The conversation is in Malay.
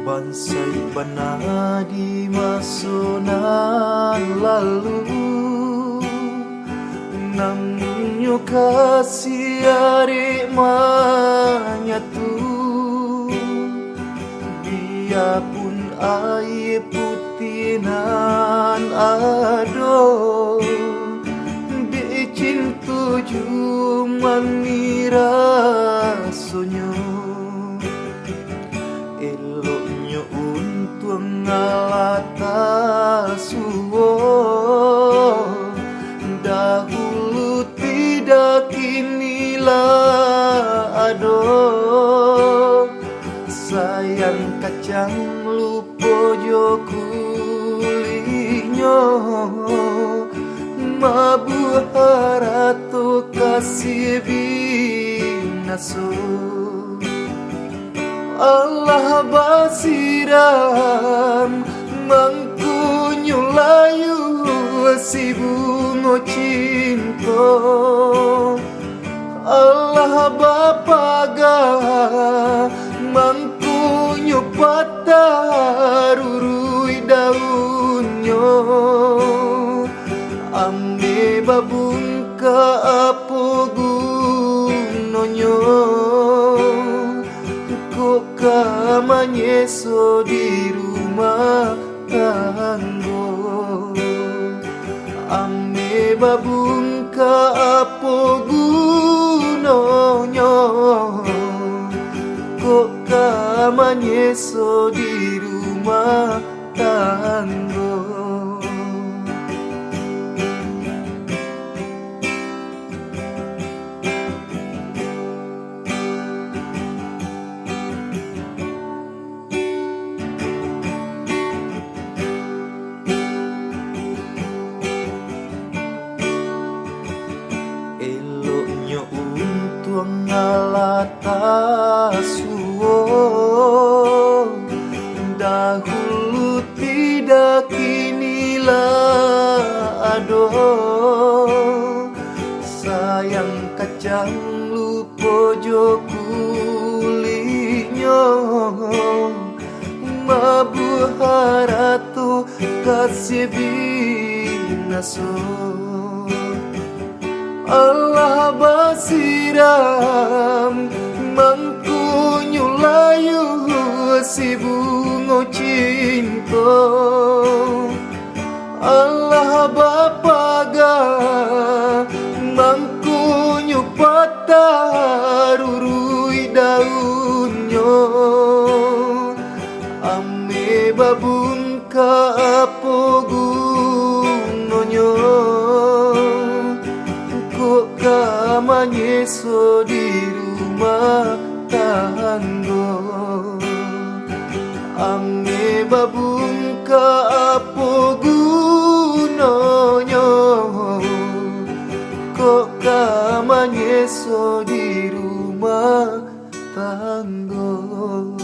bansai bana di masa nan lalu, namun kasih adik menyatu. Biarpun air putih nan ado, di cinta cuma rasanya. Eloknya untuk ngalata suwo, dahulu tidak kinilah ado. Sayang kacang lupa jo kulinya, mabu haratu kasih binaso. Allah basiram mangkunyo layu si bunga cinta. Allah bapaga mangkunyo patah rurui daunnya. Ambe babung ka apa gunanya, kok kamanyeso di rumah tangga. Ambe babung ka apa gunanya, kok kamanyeso di rumah tangga. Eloknya untuk ngalata suwo, dahulu tidak kinilah ado. Sayang kacang lupa jo kulinya, mabu haratu kasih binaso. Allah basiram mangkunyo layu si bunga cinta. Allah bapaga mangkunyo patah rurui daunnya. Ame babun ka apa gunanya, kok kamanyeso di rumah tangga. Ame babung ka apa gunanya, kok kamanyeso di rumah tangga.